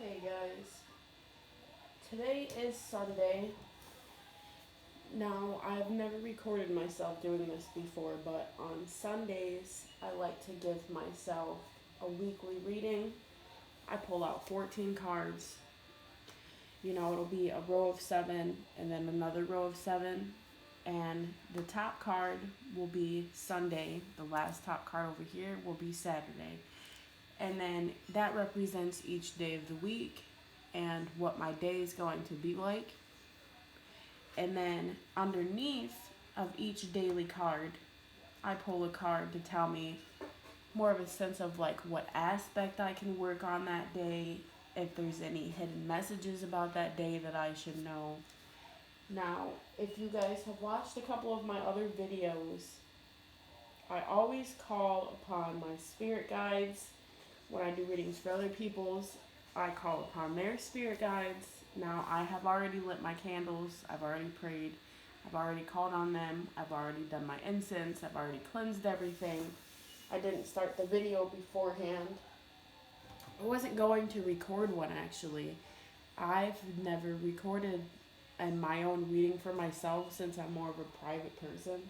Hey guys, today is Sunday. Now, I've never recorded myself doing this before, but on Sundays, I like to give myself a weekly reading. I pull out 14 cards. It'll be a row of seven and then another row of seven. And the top card will be Sunday. The last top card over here will be Saturday. And then that represents each day of the week and what my day is going to be like. And then underneath of each daily card, I pull a card to tell me more of a sense of like what aspect I can work on that day, if there's any hidden messages about that day that I should know. Now, if you guys have watched a couple of my other videos, I always call upon my spirit guides. When I do readings for other people's, I call upon their spirit guides. Now, I have already lit my candles. I've already prayed. I've already called on them. I've already done my incense. I've already cleansed everything. I didn't start the video beforehand. I wasn't going to record one, actually. I've never recorded in my own reading for myself since I'm more of a private person.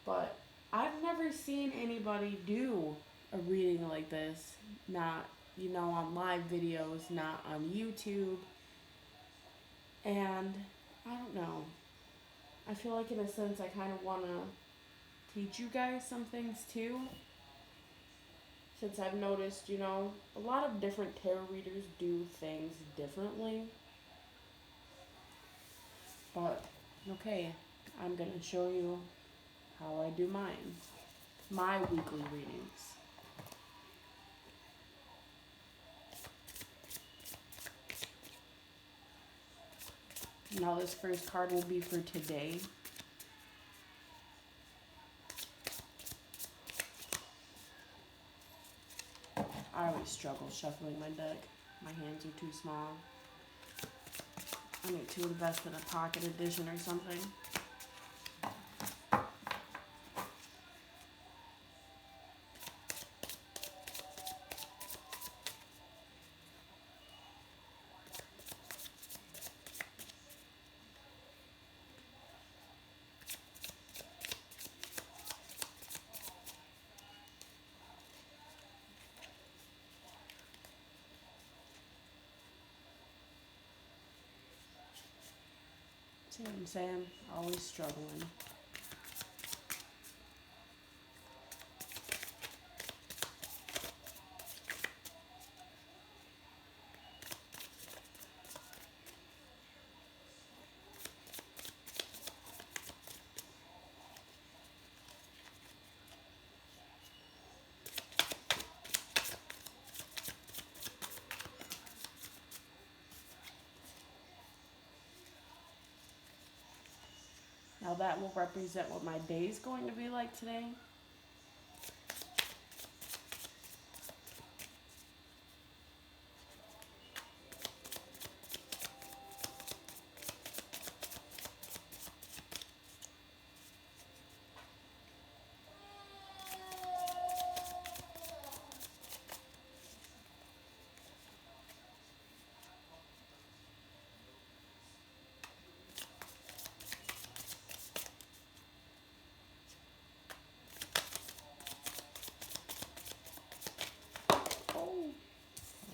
But I've never seen anybody do a reading like this. Not, on live videos, not on YouTube. And I don't know. I feel like in a sense I kind of want to teach you guys some things too. Since I've noticed, a lot of different tarot readers do things differently. But, okay, I'm going to show you how I do mine. My weekly readings. Now this first card will be for today. I always struggle shuffling my deck. My hands are too small. I need to invest in a pocket edition or something. See what I'm saying? Always struggling. Now that will represent what my day is going to be like today.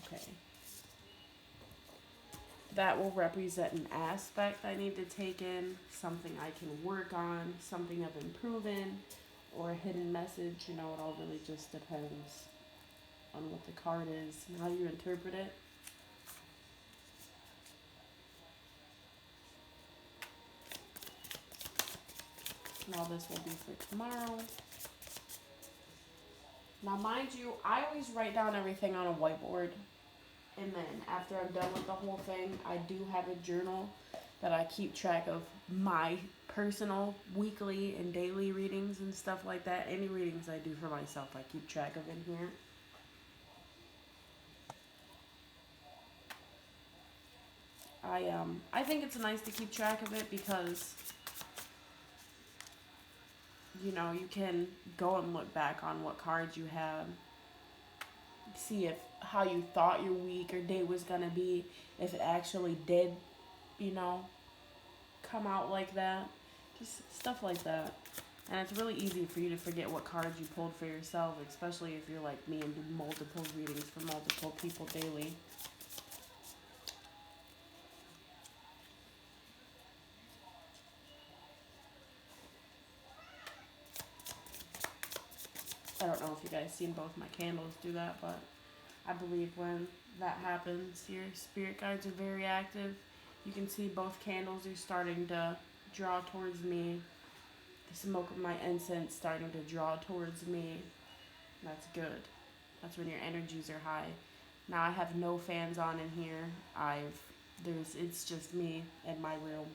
Okay. That will represent an aspect I need to take in, something I can work on, something I've improved in, or a hidden message. It all really just depends on what the card is and how you interpret it. Now this will be for tomorrow. Now mind you, I always write down everything on a whiteboard. And then after I'm done with the whole thing, I do have a journal that I keep track of my personal weekly and daily readings and stuff like that. Any readings I do for myself, I keep track of in here. I think it's nice to keep track of it because you can go and look back on what cards you had, see if how you thought your week or day was gonna be if it actually did, you know, come out like that. Just stuff like that. And it's really easy for you to forget what cards you pulled for yourself, especially if you're like me and do multiple readings for multiple people daily. I don't know if you guys seen both my candles do that, but I believe when that happens, your spirit guides are very active. You can see both candles are starting to draw towards me. The smoke of my incense starting to draw towards me. That's good. That's when your energies are high. Now I have no fans on in here. It's just me in my room.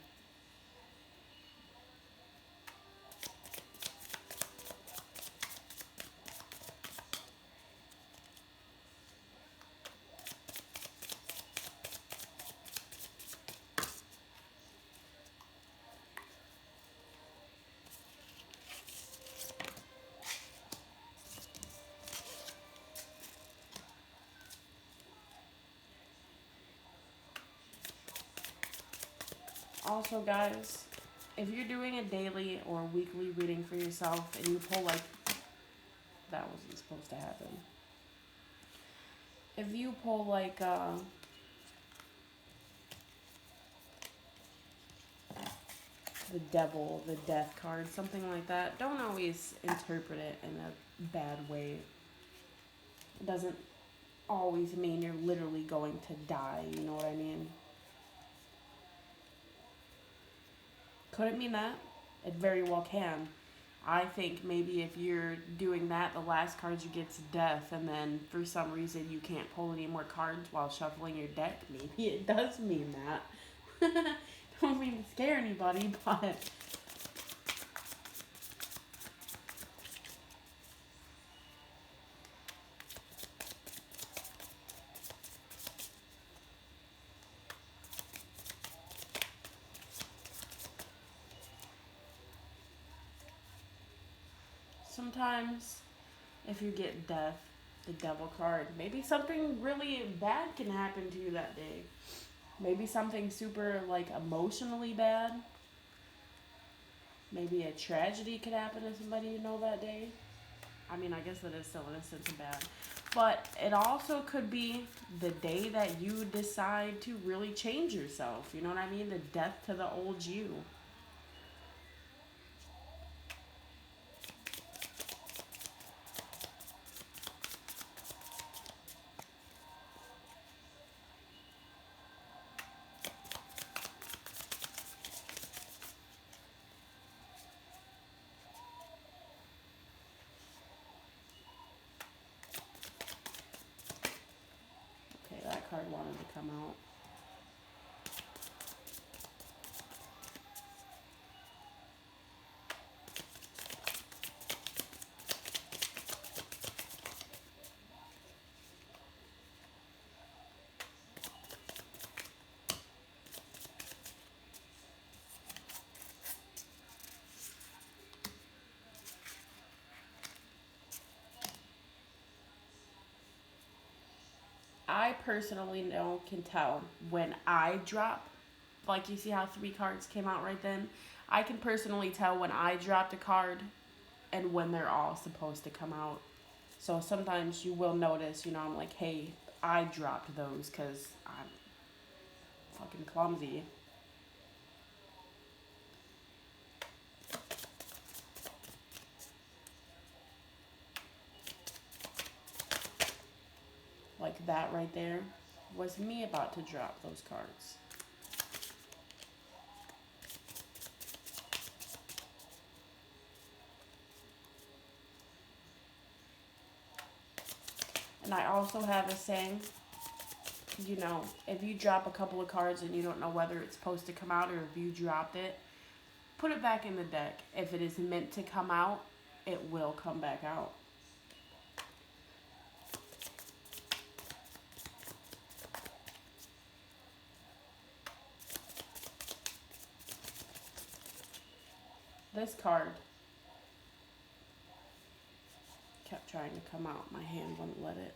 Also, guys, if you're doing a daily or weekly reading for yourself and you pull like that wasn't supposed to happen. If you pull like the devil, the death card, something like that, don't always interpret it in a bad way. It doesn't always mean you're literally going to die, you know what I mean? Could it mean that? It very well can. I think maybe if you're doing that, the last card you get's death, and then for some reason you can't pull any more cards while shuffling your deck. Maybe it does mean that. Don't mean to scare anybody, but sometimes if you get death, the devil card, maybe something really bad can happen to you that day. Maybe something super like emotionally bad. Maybe a tragedy could happen to somebody you know that day. I mean, I guess that is still in a sense of bad. But it also could be the day that you decide to really change yourself. You know what I mean? The death to the old you. Okay, that card wanted to come out. I personally can tell when I drop, like you see how 3 cards came out right then. I can personally tell when I dropped a card and when they're all supposed to come out. So sometimes you will notice, you know, I'm like, hey, I dropped those because I'm fucking clumsy. Like that right there was me about to drop those cards. And I also have a saying, you know, if you drop a couple of cards and you don't know whether it's supposed to come out or if you dropped it, put it back in the deck. If it is meant to come out, it will come back out. This card kept trying to come out. My hand wouldn't let it.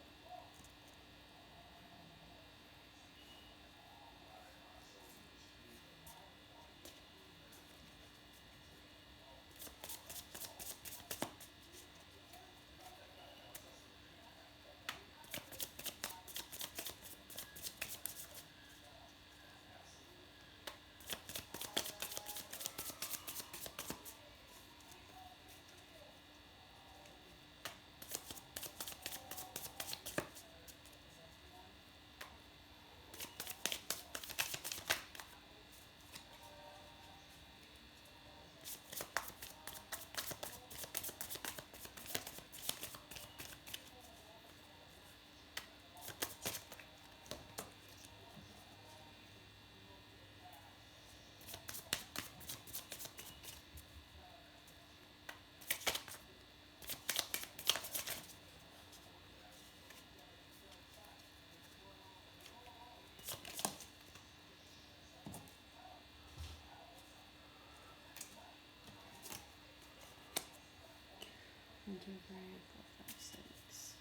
2, 3, 4, 5, 6.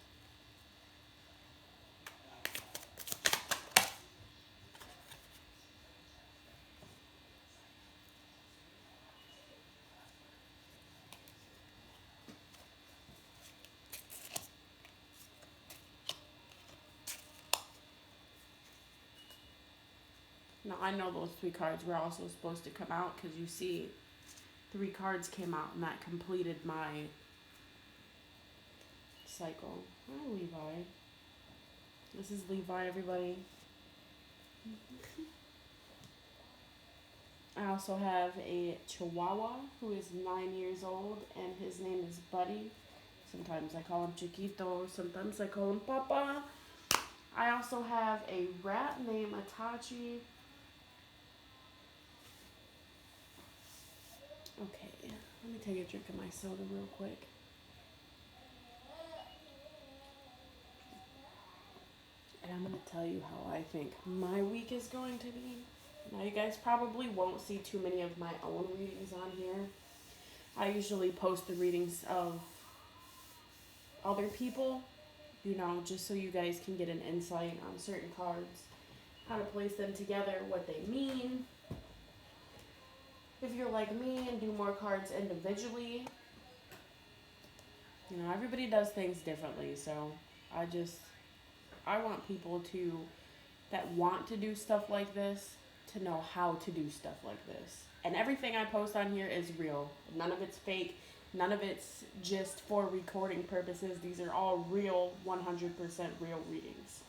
Now I know those 3 cards were also supposed to come out because you see 3 cards came out and that completed my cycle. Hi, Levi. This is Levi, everybody. I also have a Chihuahua who is 9 years old and his name is Buddy. Sometimes I call him Chiquito, sometimes I call him Papa. I also have a rat named Atachi. Okay, let me take a drink of my soda real quick. And I'm going to tell you how I think my week is going to be. Now, you guys probably won't see too many of my own readings on here. I usually post the readings of other people, you know, just so you guys can get an insight on certain cards, how to place them together, what they mean. If you're like me and do more cards individually, you know, everybody does things differently, so I want people that want to do stuff like this to know how to do stuff like this. And everything I post on here is real. None of it's fake. None of it's just for recording purposes. These are all real, 100% real readings.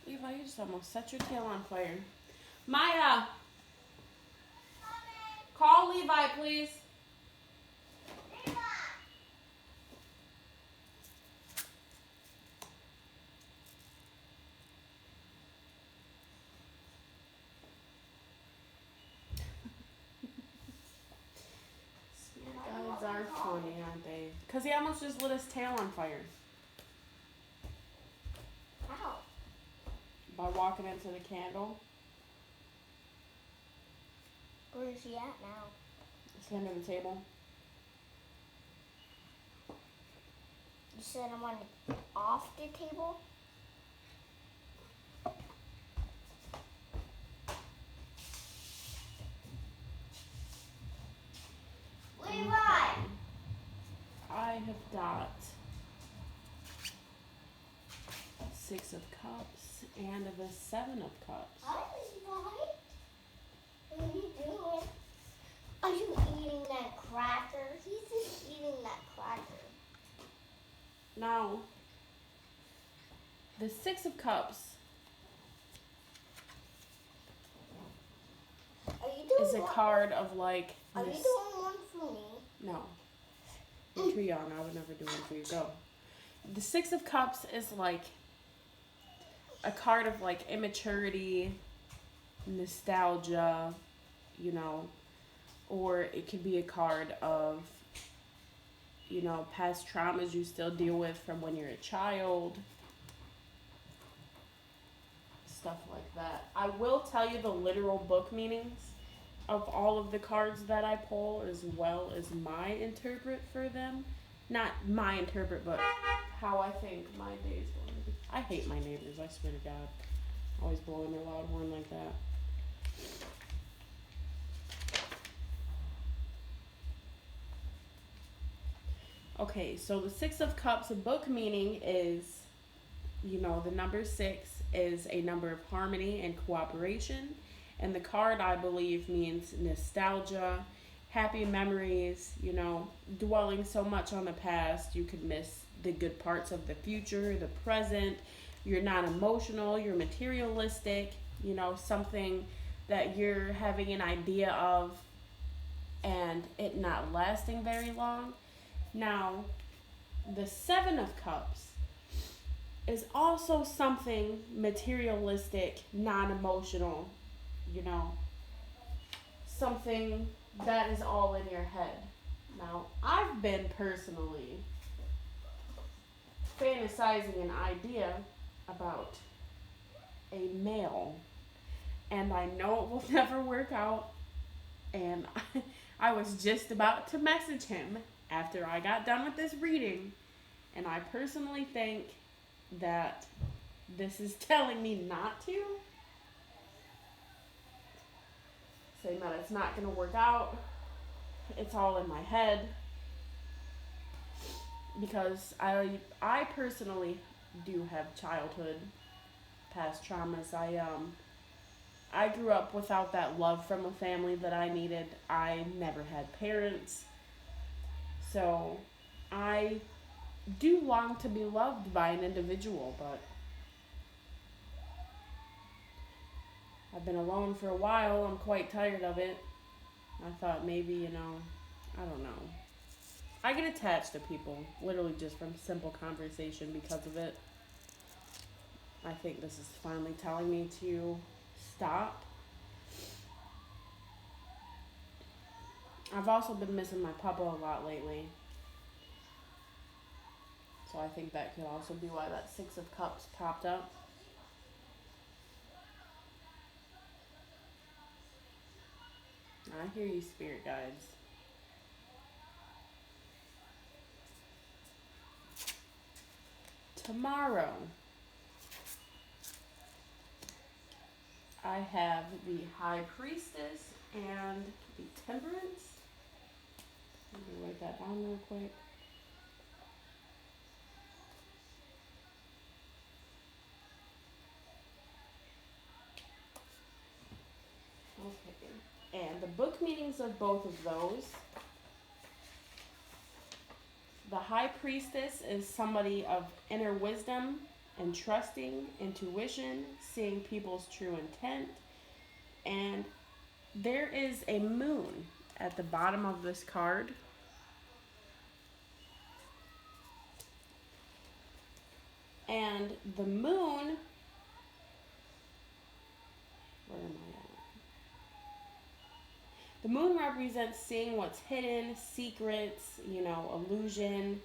Levi, you just almost set your tail on fire. Maya! Call Levi, please. Levi! Spirit guides are funny, aren't they? Because he almost just lit his tail on fire. How? By walking into the candle. Where is he at now? It's under the table. You said I'm on off the table? Levi! I have got 6 of Cups and the 7 of Cups. Hi, Levi. What are you doing? Are you eating that cracker? He's just eating that cracker. Now, the 6 of Cups is a card of like... Are you doing one for me? No. You're too young. I would never do one for you. Go. The 6 of Cups is like a card of like immaturity, nostalgia, you know, or it could be a card of, you know, past traumas you still deal with from when you're a child. Stuff like that. I will tell you the literal book meanings of all of the cards that I pull, as well as my interpret for them. Not my interpret, but how I think my day is going to be. I hate my neighbors, I swear to God. Always blowing their loud horn like that. Okay, so the 6 of Cups, a book meaning is, you know, the number 6 is a number of harmony and cooperation. And the card, I believe, means nostalgia, happy memories, you know, dwelling so much on the past, you could miss the good parts of the future, the present. You're not emotional, you're materialistic, you know, something that you're having an idea of and it not lasting very long. Now, the 7 of Cups is also something materialistic, non-emotional, you know, something that is all in your head. Now, I've been personally fantasizing an idea about a male, and I know it will never work out. And I was just about to message him after I got done with this reading, and I personally think that this is telling me not to. Saying that it's not going to work out. It's all in my head. Because I personally do have childhood past traumas. I grew up without that love from a family that I needed. I never had parents. So I do long to be loved by an individual, but I've been alone for a while. I'm quite tired of it. I thought maybe, I don't know. I get attached to people, literally just from simple conversation because of it. I think this is finally telling me to stop. I've also been missing my puppa a lot lately. So I think that could also be why that Six of Cups popped up. I hear you, spirit guides. Tomorrow, I have the High Priestess and the Temperance. Let me write that down real quick. Okay. And the book meanings of both of those. The High Priestess is somebody of inner wisdom and trusting, intuition, seeing people's true intent. And there is a moon at the bottom of this card. And the moon, where am I at? The moon represents seeing what's hidden, secrets, illusion,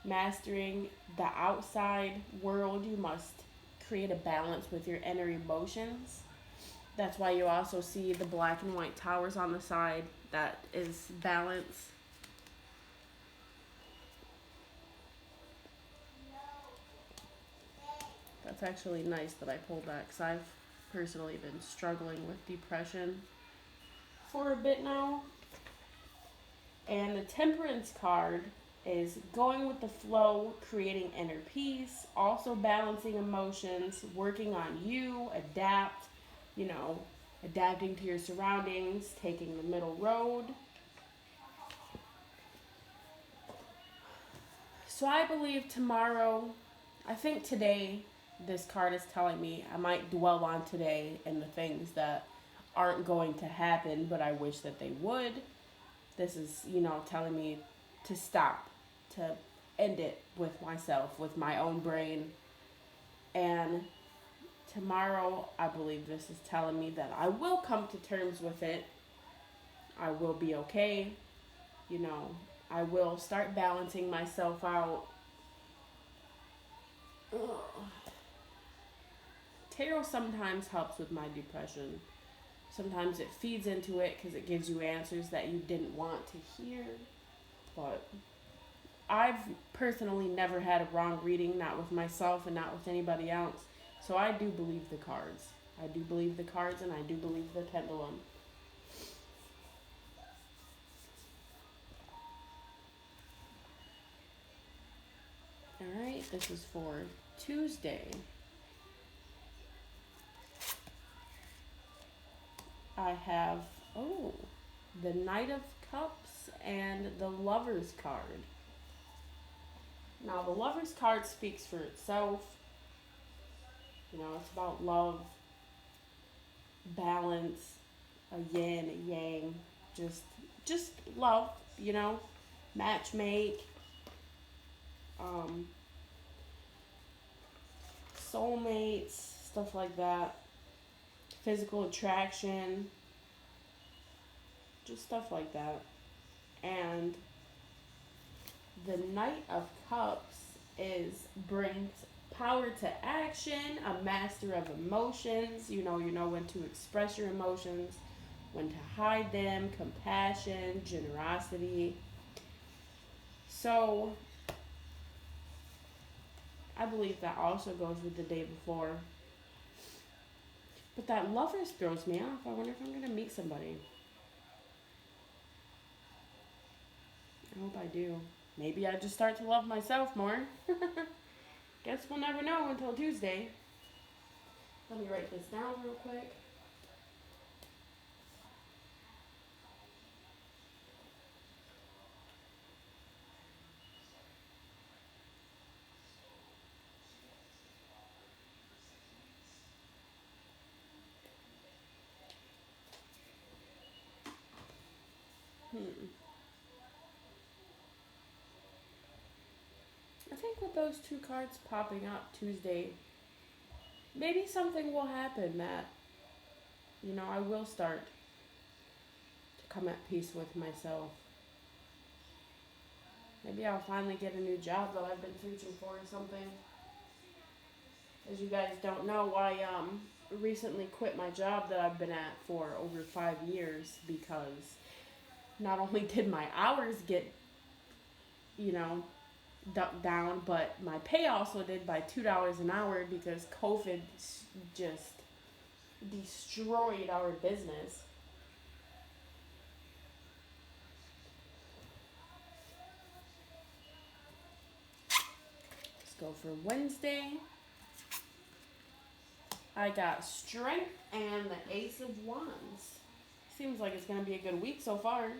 mastering the outside world. You must create a balance with your inner emotions. That's why you also see the black and white towers on the side. That is balance. That's actually nice that I pulled that because I've personally been struggling with depression for a bit now. And the Temperance card is going with the flow, creating inner peace, also balancing emotions, working on you, adapting to your surroundings, taking the middle road. So I believe tomorrow, I think today, this card is telling me I might dwell on today and the things that aren't going to happen, but I wish that they would. This is, telling me to stop, to end it with myself, with my own brain. And tomorrow, I believe this is telling me that I will come to terms with it. I will be okay. I will start balancing myself out. Ugh. Tarot sometimes helps with my depression. Sometimes it feeds into it because it gives you answers that you didn't want to hear. But I've personally never had a wrong reading, not with myself and not with anybody else. So I do believe the cards. I do believe the cards and I do believe the pendulum. Alright, this is for Tuesday. I have, the Knight of Cups and the Lover's card. Now, the Lover's card speaks for itself. It's about love, balance, a yin, a yang, just love, match make, soulmates, stuff like that. Physical attraction, just stuff like that. And the Knight of Cups is brings power to action, a master of emotions. You know when to express your emotions, when to hide them, compassion, generosity. So I believe that also goes with the day before. But that lovers throws me off. I wonder if I'm gonna meet somebody. I hope I do. Maybe I just start to love myself more. Guess we'll never know until Tuesday. Let me write this down real quick. Hmm. I think with those two cards popping up Tuesday, maybe something will happen that, I will start to come at peace with myself. Maybe I'll finally get a new job that I've been searching for or something. As you guys don't know, I recently quit my job that I've been at for over 5 years because not only did my hours get, you know, down, but my pay also did by $2 an hour because COVID just destroyed our business. Let's go for Wednesday. I got Strength and the Ace of Wands. Seems like it's going to be a good week so far.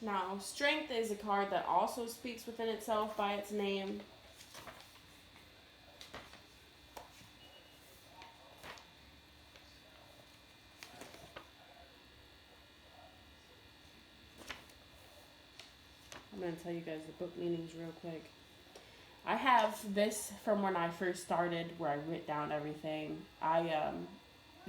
Now, Strength is a card that also speaks within itself by its name. I'm going to tell you guys the book meanings real quick. I have this from when I first started where I wrote down everything. I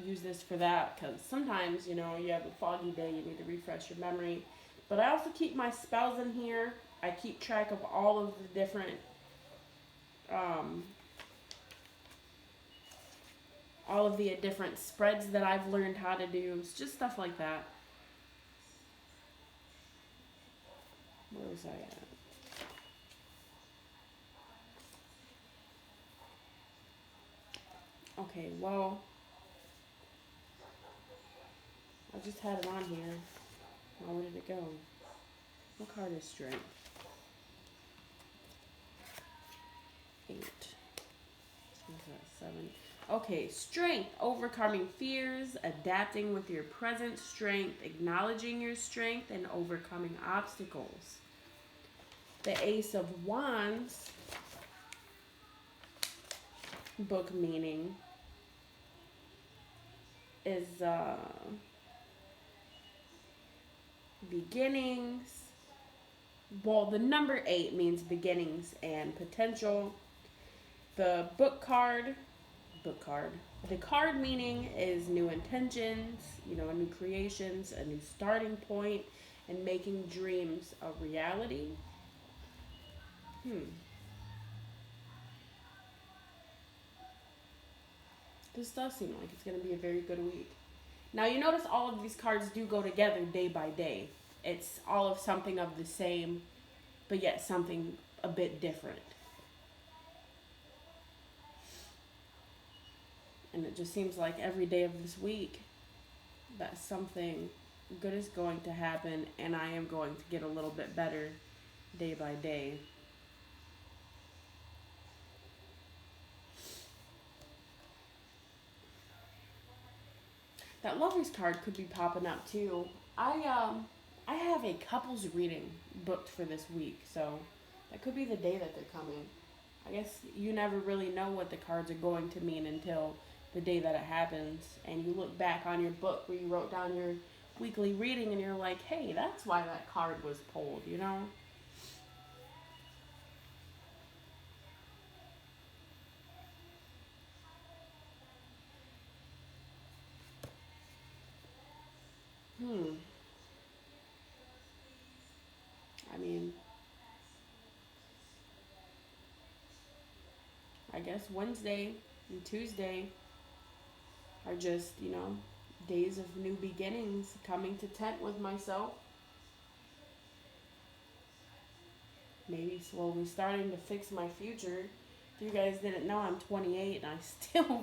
use this for that because sometimes, you have a foggy day, you need to refresh your memory. But I also keep my spells in here. I keep track of all of the different different spreads that I've learned how to do. It's just stuff like that. Where was I at? Okay, well, I just had it on here. Where did it go? What card is Strength? 8. What's that? 7. Okay, Strength. Overcoming fears, adapting with your present strength, acknowledging your strength, and overcoming obstacles. The Ace of Wands, book meaning, is beginnings. Well, the number 8 means beginnings and potential. The the card meaning is new intentions, new creations, a new starting point, and making dreams a reality. This does seem like it's going to be a very good week. Now, you notice all of these cards do go together day by day. It's all of something of the same, but yet something a bit different. And it just seems like every day of this week that something good is going to happen, and I am going to get a little bit better day by day. That Lovers card could be popping up too. I have a couples reading booked for this week, so that could be the day that they're coming. I guess you never really know what the cards are going to mean until the day that it happens, and you look back on your book where you wrote down your weekly reading and you're like, hey, that's why that card was pulled, I mean, I guess Wednesday and Tuesday are just, days of new beginnings, coming to tent with myself. Maybe slowly starting to fix my future. If you guys didn't know, I'm 28 and I still